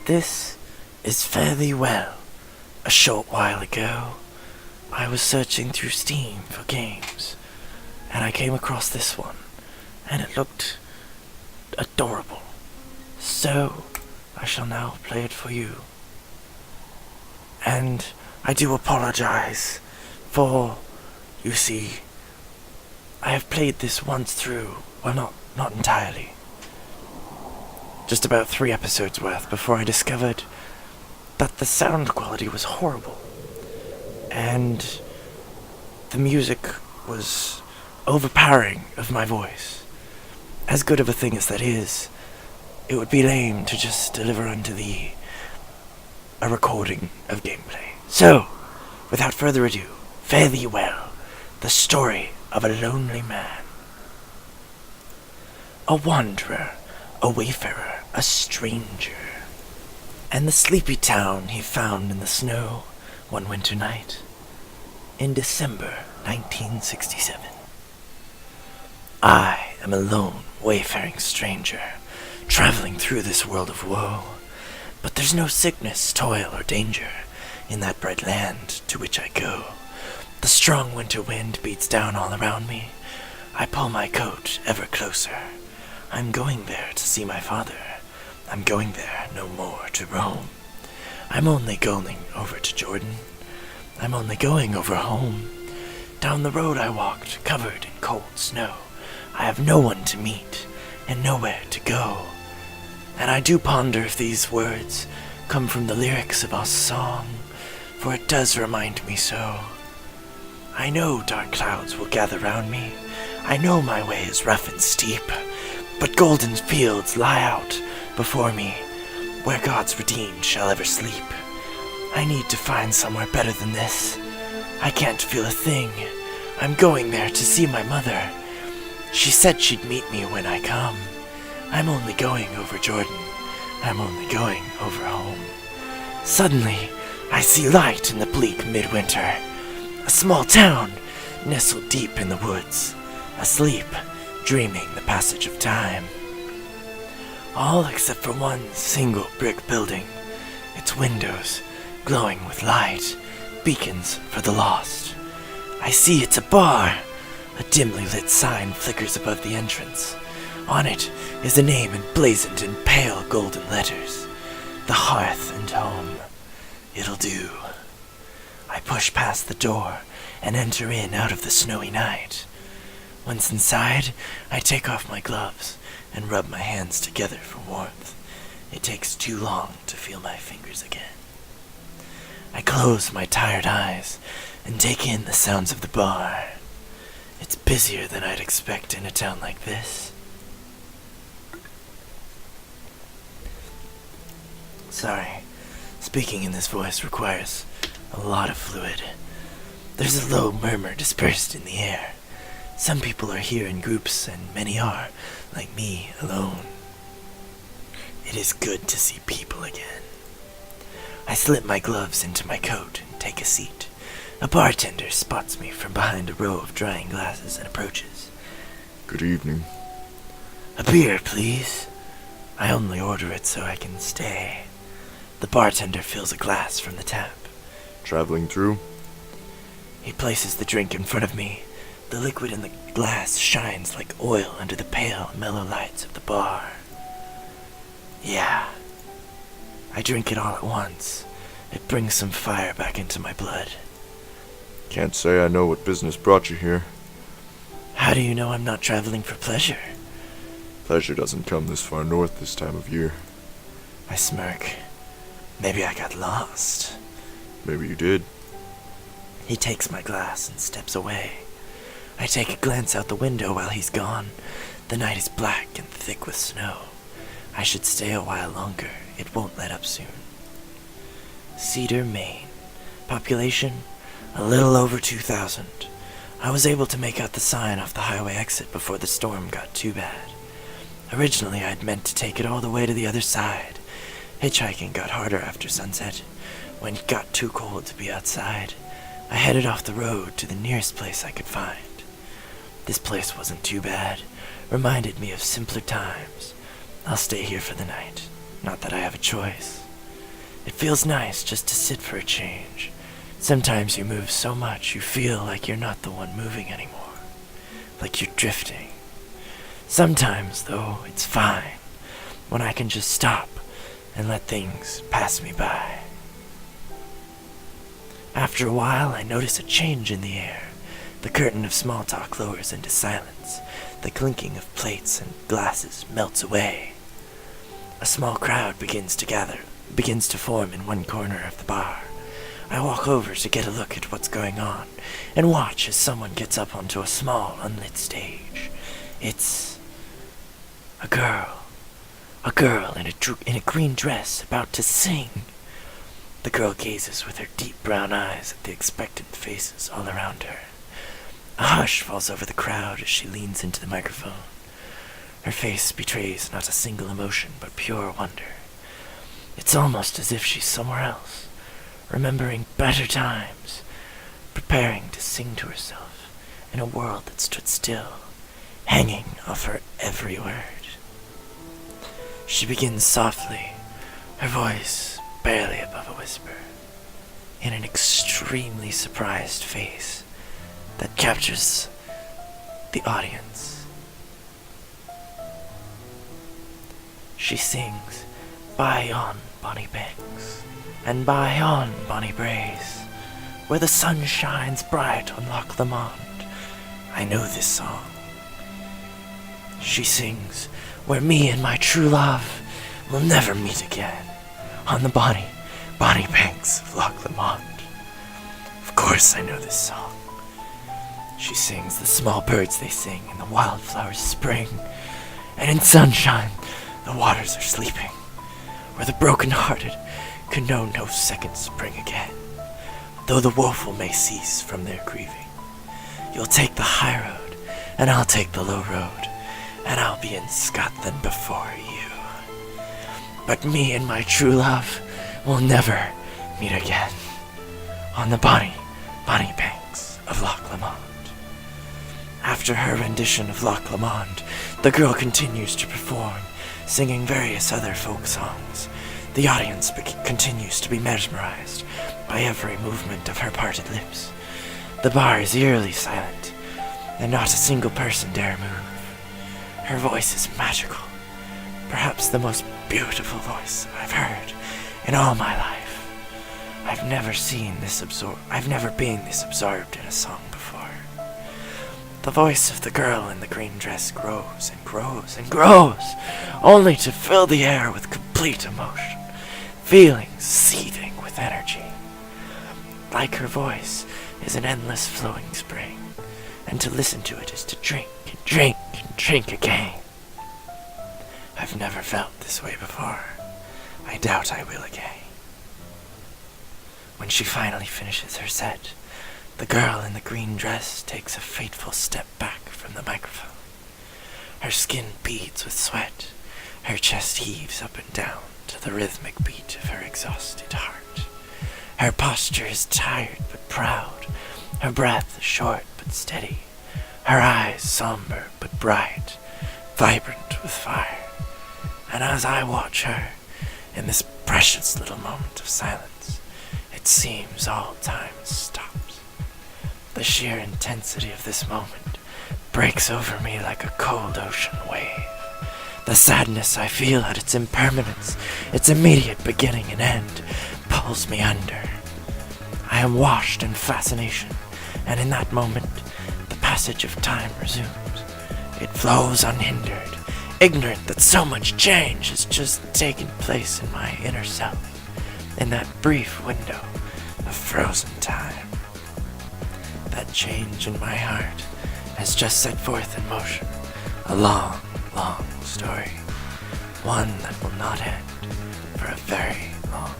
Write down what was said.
this is Fare Thee Well. A short while ago, I was searching through Steam for games, and I came across this one, and it looked adorable. So, I shall now play it for you. And I do apologize for, you see, I have played this once through, well, not entirely. Just about 3 episodes worth before I discovered that the sound quality was horrible. And the music was overpowering of my voice. As good of a thing as that is, it would be lame to just deliver unto thee a recording of gameplay. So, without further ado, Fare Thee Well, the story of a lonely man. A wanderer, a wayfarer, a stranger, and the sleepy town he found in the snow one winter night in December 1967. I am a lone, wayfaring stranger, traveling through this world of woe, but there's no sickness, toil, or danger in that bright land to which I go. The strong winter wind beats down all around me. I pull my coat ever closer. I'm going there to see my father. I'm going there no more to roam. I'm only going over to Jordan. I'm only going over home. Down the road I walked, covered in cold snow. I have no one to meet, and nowhere to go. And I do ponder if these words come from the lyrics of our song, for it does remind me so. I know dark clouds will gather round me. I know my way is rough and steep, but golden fields lie out before me, where God's redeemed shall ever sleep. I need to find somewhere better than this. I can't feel a thing. I'm going there to see my mother. She said she'd meet me when I come. I'm only going over Jordan. I'm only going over home. Suddenly, I see light in the bleak midwinter. A small town, nestled deep in the woods, asleep, dreaming the passage of time. All except for one single brick building, its windows glowing with light, beacons for the lost. I see it's a bar. A dimly lit sign flickers above the entrance. On it is a name emblazoned in pale golden letters. The Hearth and Home. It'll do. I push past the door and enter in out of the snowy night. Once inside, I take off my gloves and rub my hands together for warmth. It takes too long to feel my fingers again. I close my tired eyes and take in the sounds of the bar. It's busier than I'd expect in a town like this. Sorry, speaking in this voice requires a lot of fluid. There's a low murmur dispersed in the air. Some people are here in groups, and many are, like me, alone. It is good to see people again. I slip my gloves into my coat and take a seat. A bartender spots me from behind a row of drying glasses and approaches. Good evening. A beer, please. I only order it so I can stay. The bartender fills a glass from the tap. Traveling through? He places the drink in front of me. The liquid in the glass shines like oil under the pale, mellow lights of the bar. Yeah. I drink it all at once. It brings some fire back into my blood. Can't say I know what business brought you here. How do you know I'm not traveling for pleasure? Pleasure doesn't come this far north this time of year. I smirk. Maybe I got lost. Maybe you did. He takes my glass and steps away. I take a glance out the window while he's gone. The night is black and thick with snow. I should stay a while longer. It won't let up soon. Cedar, Maine. Population, a little over 2,000. I was able to make out the sign off the highway exit before the storm got too bad. Originally, I'd meant to take it all the way to the other side. Hitchhiking got harder after sunset. When it got too cold to be outside, I headed off the road to the nearest place I could find. This place wasn't too bad. Reminded me of simpler times. I'll stay here for the night. Not that I have a choice. It feels nice just to sit for a change. Sometimes you move so much you feel like you're not the one moving anymore, like you're drifting. Sometimes, though, it's fine when I can just stop and let things pass me by. After a while, I notice a change in the air. The curtain of small talk lowers into silence. The clinking of plates and glasses melts away. A small crowd begins to form in one corner of the bar. I walk over to get a look at what's going on, and watch as someone gets up onto a small, unlit stage. It's a girl in a green dress about to sing. The girl gazes with her deep brown eyes at the expectant faces all around her. A hush falls over the crowd as she leans into the microphone. Her face betrays not a single emotion but pure wonder. It's almost as if she's somewhere else, remembering better times, preparing to sing to herself in a world that stood still, hanging off her every word. She begins softly, her voice barely above a whisper, in an extremely surprised face that captures the audience. She sings, "Buy on, bonny banks, and buy on, bonny braes, where the sun shines bright on Loch Lomond." I know this song. She sings, "Where me and my true love will never meet again, on the bonny, bonny banks of Loch Lomond." Of course I know this song. She sings, "The small birds they sing, and the wildflowers spring, and in sunshine the waters are sleeping, where the broken-hearted can know no second spring again, though the woeful may cease from their grieving. You'll take the high road, and I'll take the low road, and I'll be in Scotland before you. But me and my true love will never meet again, on the bonny, bonny banks of Loch Lomond." After her rendition of Loch Lomond, the girl continues to perform, singing various other folk songs. The audience continues to be mesmerized by every movement of her parted lips. The bar is eerily silent, and not a single person dare move. Her voice is magical, perhaps the most beautiful voice I've heard in all my life. I've never been this absorbed in a song before. The voice of the girl in the green dress grows and grows and grows, only to fill the air with complete emotion, feelings seething with energy. Like her voice is an endless flowing spring, and to listen to it is to drink and drink and drink again. I've never felt this way before. I doubt I will again. When she finally finishes her set, the girl in the green dress takes a fateful step back from the microphone. Her skin beads with sweat. Her chest heaves up and down to the rhythmic beat of her exhausted heart. Her posture is tired but proud. Her breath short but steady. Her eyes somber but bright, vibrant with fire. And as I watch her, in this precious little moment of silence, it seems all time stops. The sheer intensity of this moment breaks over me like a cold ocean wave. The sadness I feel at its impermanence, its immediate beginning and end, pulls me under. I am washed in fascination, and in that moment, the passage of time resumes. It flows unhindered, ignorant that so much change has just taken place in my inner self, in that brief window of frozen time. That change in my heart has just set forth in motion a long, long story, one that will not end for a very long